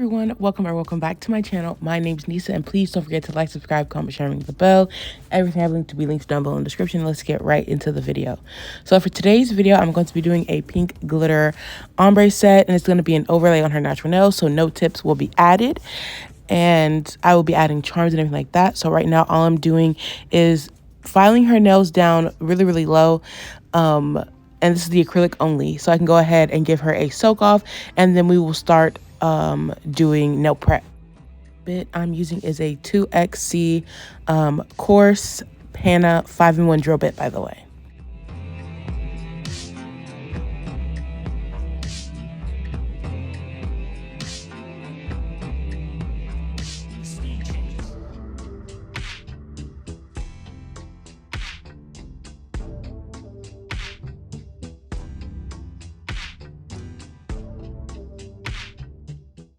Everyone, welcome or welcome back to my channel. My name's Nisa, and please don't forget to like, subscribe, comment, share, ring the bell. Everything I have linked to be linked down below in the description. Let's get right into the video. So for today's video, I'm going to be doing a pink glitter ombre set, and it's going to be an overlay on her natural nails, so no tips will be added, and I will be adding charms and everything like that. So right now, all I'm doing is filing her nails down really low, and this is the acrylic only, so I can go ahead and give her a soak off, and then we will start doing nail prep. Bit I'm using is a 2XC coarse Pana 5-in-1 drill bit, by the way.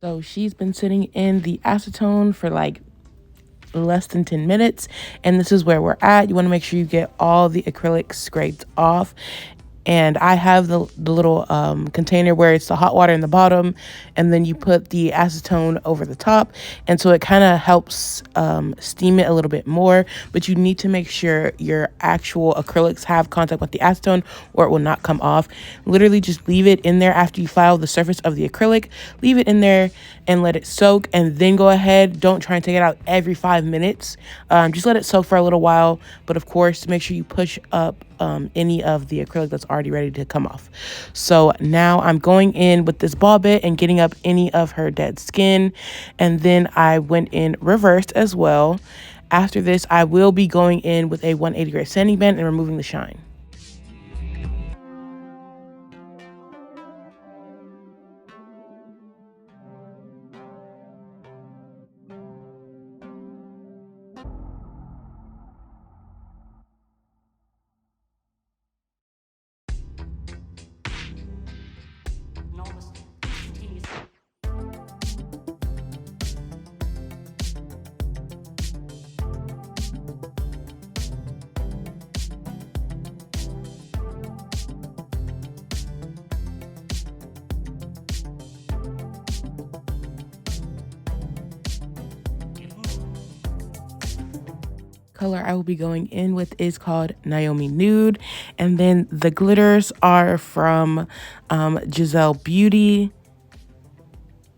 So she's been sitting in the acetone for like less than 10 minutes, and this is where we're at. You want to make sure you get all the acrylic scraped off, and I have the little container where it's the hot water in the bottom, and then you put the acetone over the top, and so it kind of helps steam it a little bit more. But you need to make sure your actual acrylics have contact with the acetone, or it will not come off. Literally just leave it in there after you file the surface of the acrylic. Leave it in there and let it soak, and then go ahead. Don't try and take it out every 5 minutes. Just let it soak for a little while, but of course make sure you push up any of the acrylic that's already ready to come off. So now I'm going in with this ball bit and getting up any of her dead skin, and then I went in reversed as well. After this, I will be going in with a 180-grit sanding band and removing the shine. Color I will be going in with is called Naomi Nude, and then the glitters are from Giselle Beauty.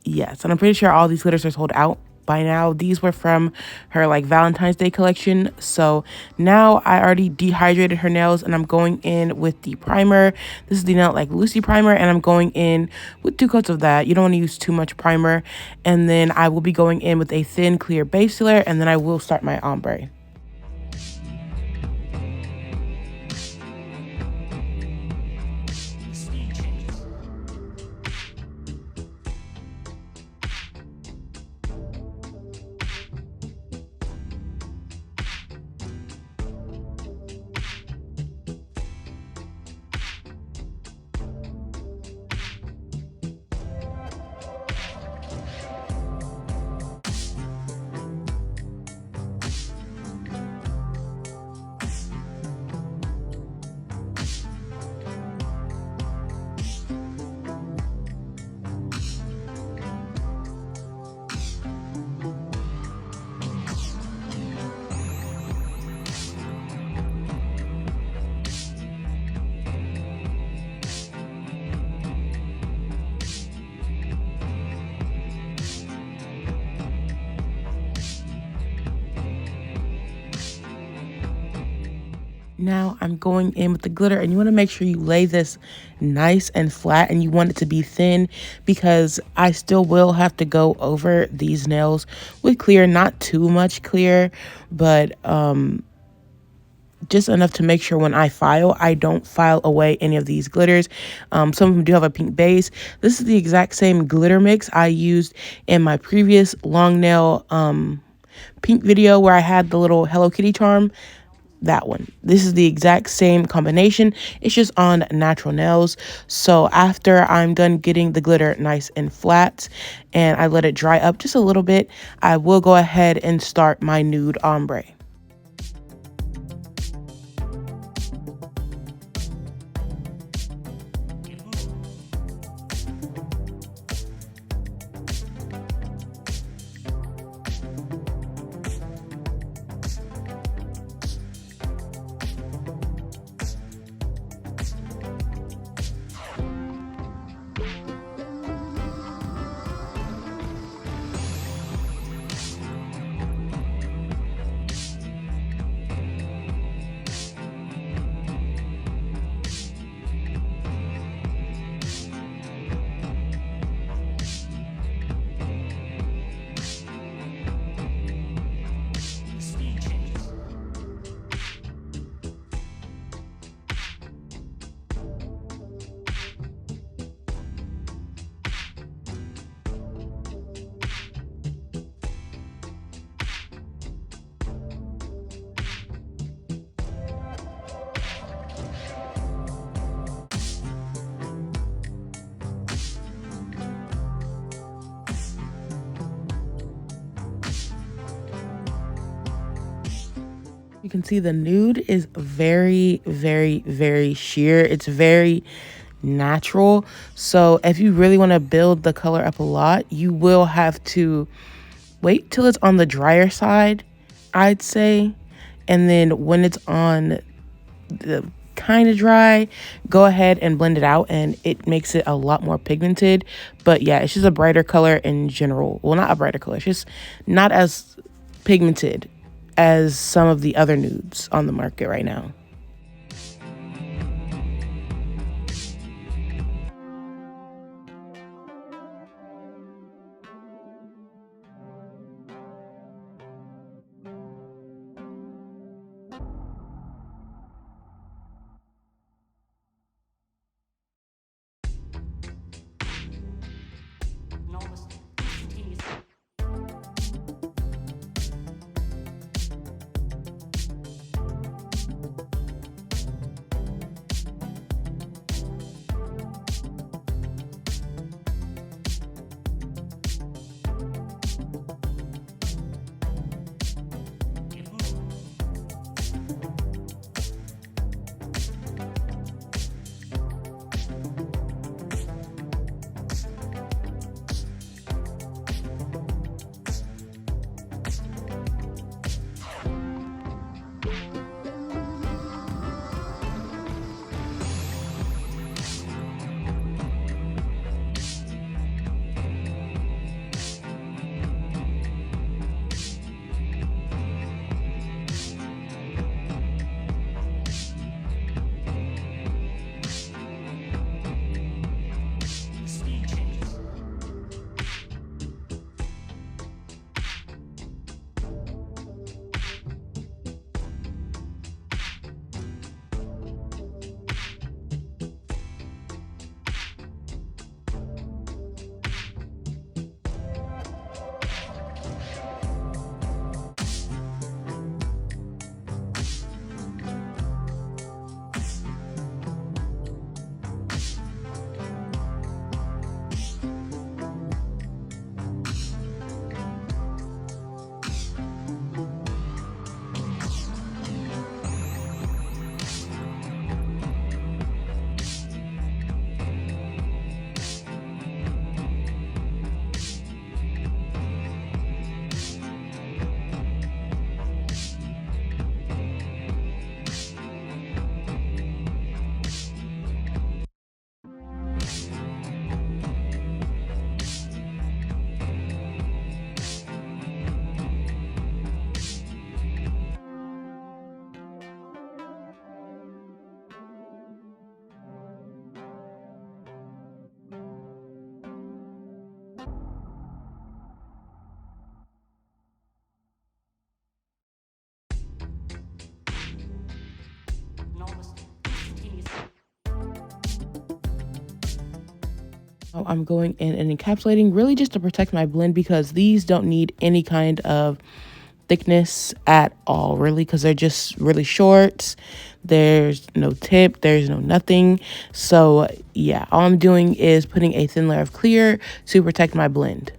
Yes, and I'm pretty sure all these glitters are sold out by now. These were from her like Valentine's Day collection. So now I already dehydrated her nails, and I'm going in with the primer. This is the Nail like Lucy primer, and I'm going in with 2 coats of that. You don't want to use too much primer. And then I will be going in with a thin clear base layer, and then I will start my ombre. Now I'm going in with the glitter, and you want to make sure you lay this nice and flat, and you want it to be thin because I still will have to go over these nails with clear, not too much clear, but just enough to make sure when I file, I don't file away any of these glitters. Some of them do have a pink base. This is the exact same glitter mix I used in my previous long nail pink video where I had the little Hello Kitty charm. That one. This is the exact same combination. It's just on natural nails. So after I'm done getting the glitter nice and flat and I let it dry up just a little bit, I will go ahead and start my nude ombre. You can see the nude is very, very, very sheer. It's very natural. So if you really want to build the color up a lot, you will have to wait till it's on the drier side, I'd say. And then when it's on the kind of dry, go ahead and blend it out, and it makes it a lot more pigmented. But yeah, it's just a brighter color in general. Well, not a brighter color, it's just not as pigmented as some of the other nudes on the market right now. I'm going in and encapsulating really just to protect my blend, because these don't need any kind of thickness at all, really, because they're just really short. There's no tip, there's no nothing. So yeah, all I'm doing is putting a thin layer of clear to protect my blend.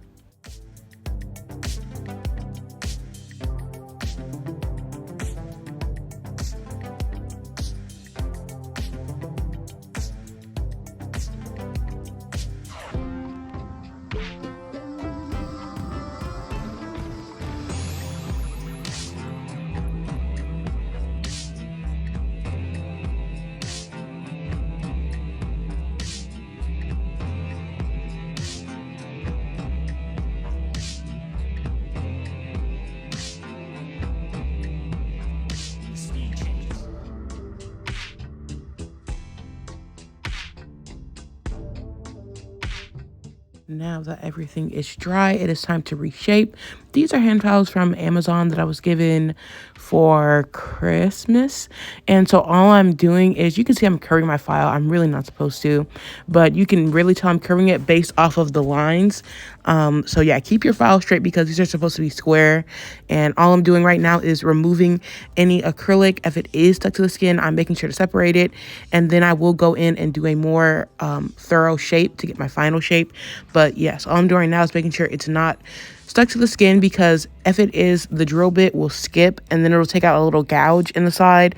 Now that everything is dry, it is time to reshape. These are hand files from Amazon that I was given for Christmas. And so all I'm doing is, you can see I'm curving my file. I'm really not supposed to, but you can really tell I'm curving it based off of the lines. So yeah, keep your file straight because these are supposed to be square. And all I'm doing right now is removing any acrylic. If it is stuck to the skin, I'm making sure to separate it. And then I will go in and do a more thorough shape to get my final shape. But yes, all I'm doing right now is making sure it's not stuck to the skin, because if it is, the drill bit will skip and then it'll take out a little gouge in the side,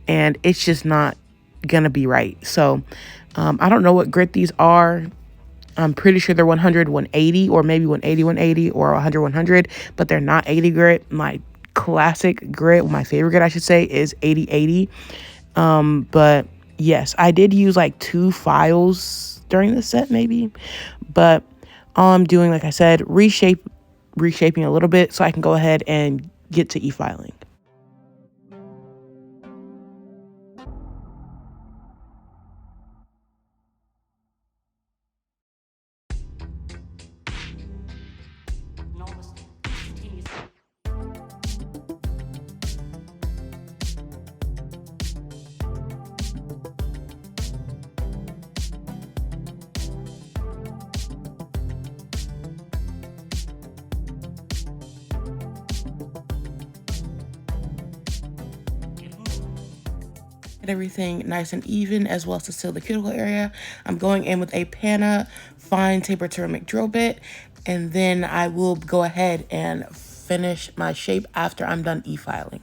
and it's just not gonna be right. So I don't know what grit these are. I'm pretty sure they're 100 180, or maybe 180 180, or 100 100, but they're not 80 grit. My classic grit, my favorite grit I should say, is 80 80. But yes, I did use like 2 files during the set maybe, but all I'm doing, like I said, reshaping a little bit so I can go ahead and get to e-filing. Everything nice and even, as well as to seal the cuticle area. I'm going in with a panna fine tapered ceramic drill bit, and then I will go ahead and finish my shape after I'm done e-filing.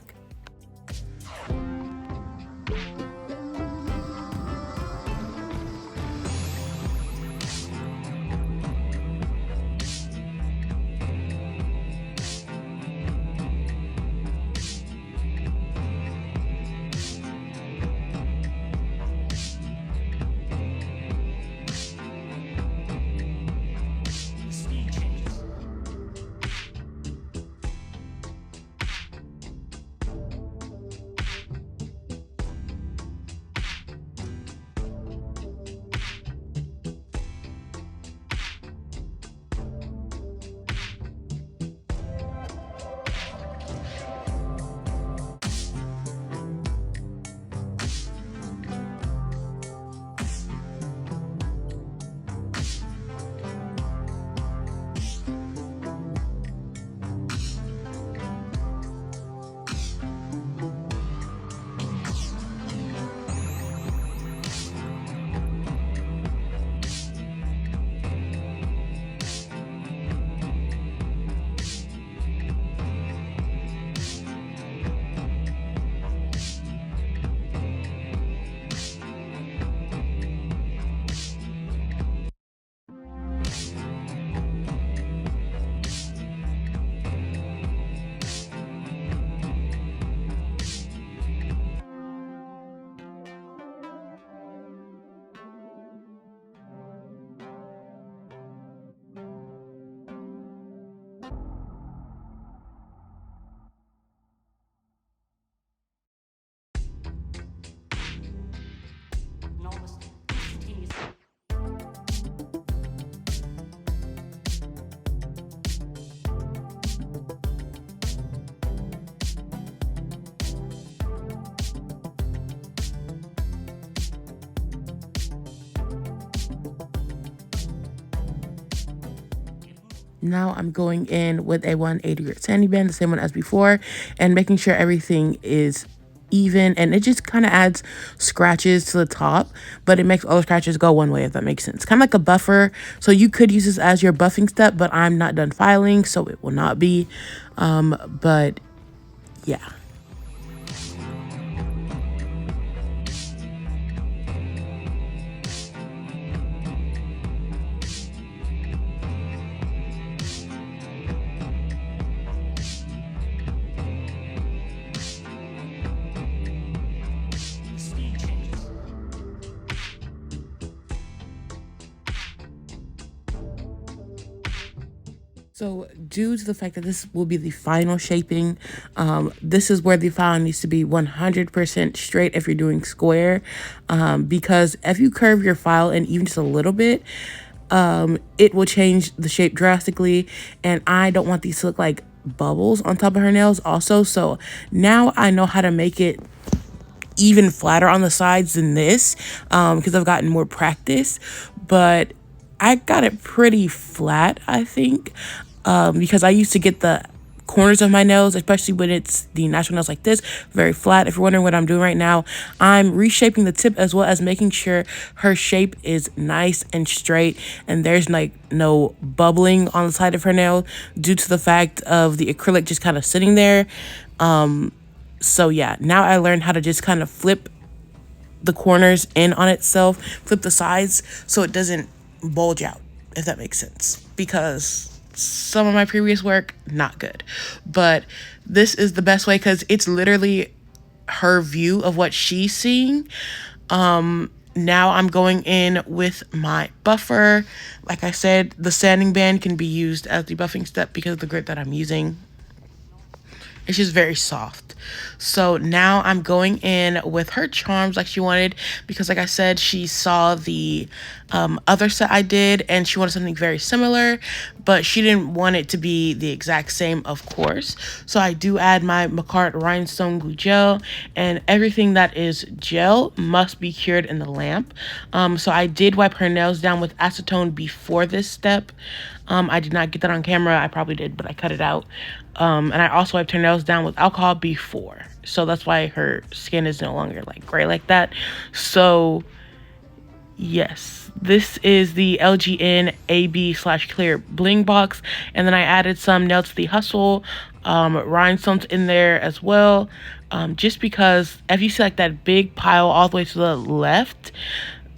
Now I'm going in with a 180 grit sanding band, the same one as before, and making sure everything is even, and it just kind of adds scratches to the top, but it makes all the scratches go one way, if that makes sense. Kind of like a buffer, so you could use this as your buffing step, but I'm not done filing, so it will not be. But yeah. So due to the fact that this will be the final shaping, this is where the file needs to be 100% straight if you're doing square, because if you curve your file in even just a little bit, it will change the shape drastically, and I don't want these to look like bubbles on top of her nails also. So now I know how to make it even flatter on the sides than this, because I've gotten more practice, but I got it pretty flat, I think, because I used to get the corners of my nails, especially when it's the natural nails like this, very flat. If you're wondering what I'm doing right now, I'm reshaping the tip as well as making sure her shape is nice and straight and there's like no bubbling on the side of her nail due to the fact of the acrylic just kind of sitting there. So yeah, now I learned how to just kind of flip the corners in on itself, flip the sides so it doesn't bulge out, if that makes sense. Because some of my previous work, not good. But this is the best way because it's literally her view of what she's seeing. Now I'm going in with my buffer. Like I said, the sanding band can be used as the buffing step because of the grit that I'm using. It's just very soft. So now I'm going in with her charms like she wanted because like I said, she saw the other set I did and she wanted something very similar, but she didn't want it to be the exact same, of course. So I do add my Macart rhinestone glue gel, and everything that is gel must be cured in the lamp. So I did wipe her nails down with acetone before this step. I did not get that on camera. I probably did, but I cut it out. And I also wiped her nails down with alcohol before. So that's why her skin is no longer like gray like that. So yes, this is the LGN AB/clear bling box. And then I added some nail to the hustle rhinestones in there as well. Just because if you see like that big pile all the way to the left,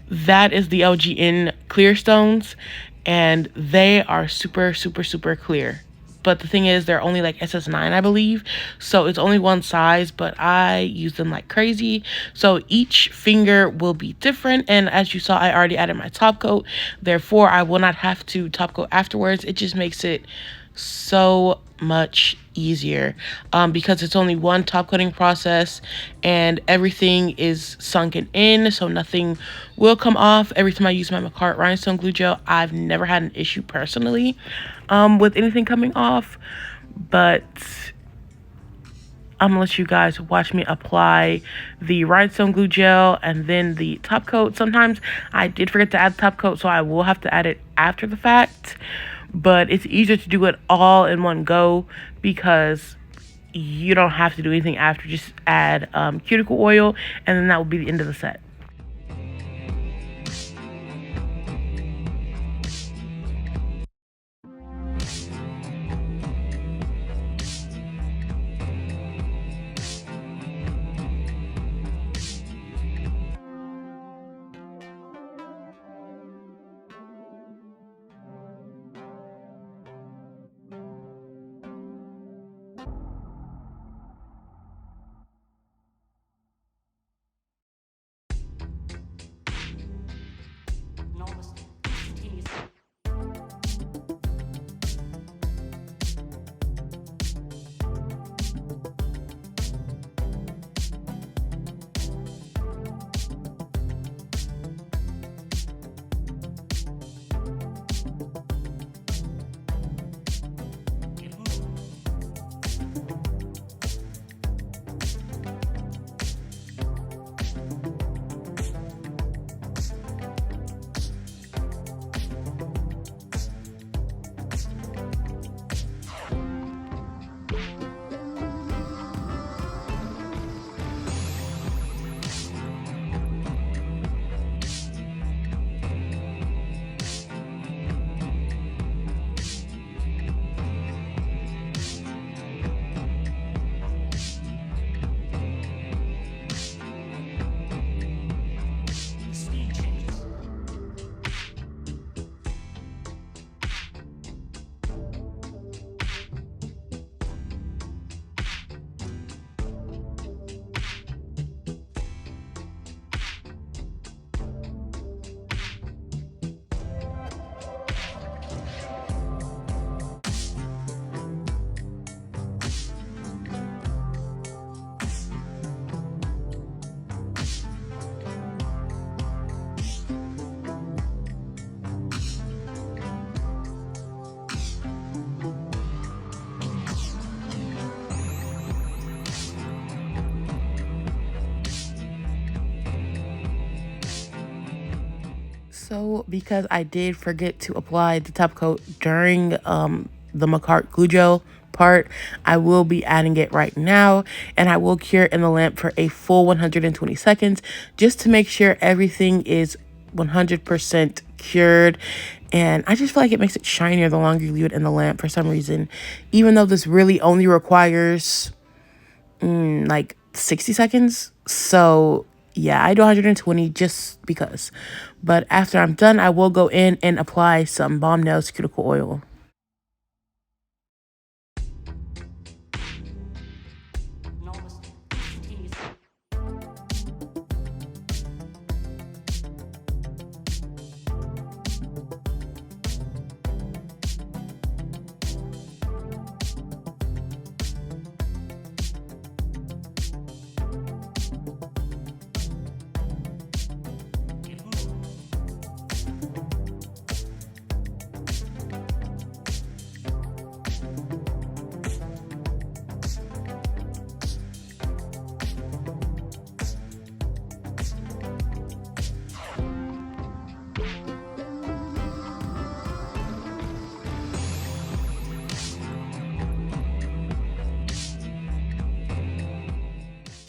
that is the LGN clear stones. And they are super, super, super clear. But the thing is, they're only like SS9, I believe. So it's only one size, but I use them like crazy. So each finger will be different. And as you saw, I already added my top coat. Therefore, I will not have to top coat afterwards. It just makes it so much easier because it's only one top coating process and everything is sunken in, so nothing will come off. Every time I use my Macart rhinestone glue gel, I've never had an issue personally with anything coming off. But I'm gonna let you guys watch me apply the rhinestone glue gel and then the top coat. Sometimes I did forget to add the top coat, so I will have to add it after the fact. But it's easier to do it all in one go because you don't have to do anything after. Just add cuticle oil and then that will be the end of the set. So because I did forget to apply the top coat during the Macart glue gel part. I will be adding it right now, and I will cure in the lamp for a full 120 seconds just to make sure everything is 100% cured. And I just feel like it makes it shinier the longer you leave it in the lamp for some reason, even though this really only requires like 60 seconds. So yeah, I do 120 just because. But after I'm done, I will go in and apply some Bombnails cuticle oil.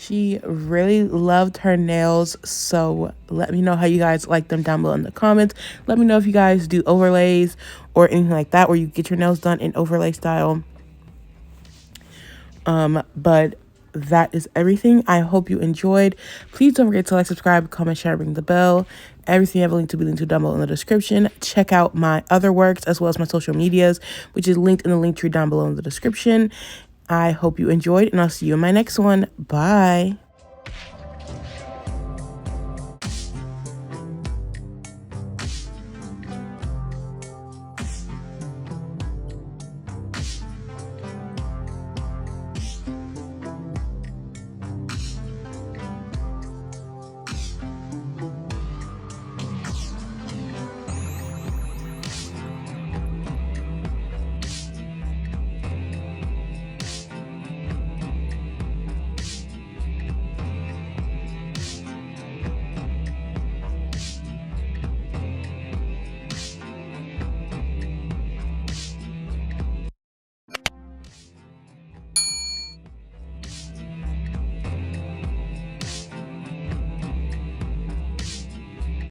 She really loved her nails, so let me know how you guys like them down below in the comments. Let me know if you guys do overlays or anything like that, where you get your nails done in overlay style. But that is everything. I hope you enjoyed. Please don't forget to like, subscribe, comment, share, ring the bell. Everything I have a link to be linked to down below in the description. Check out my other works as well as my social medias, which is linked in the link tree down below in the description. I hope you enjoyed, and I'll see you in my next one. Bye.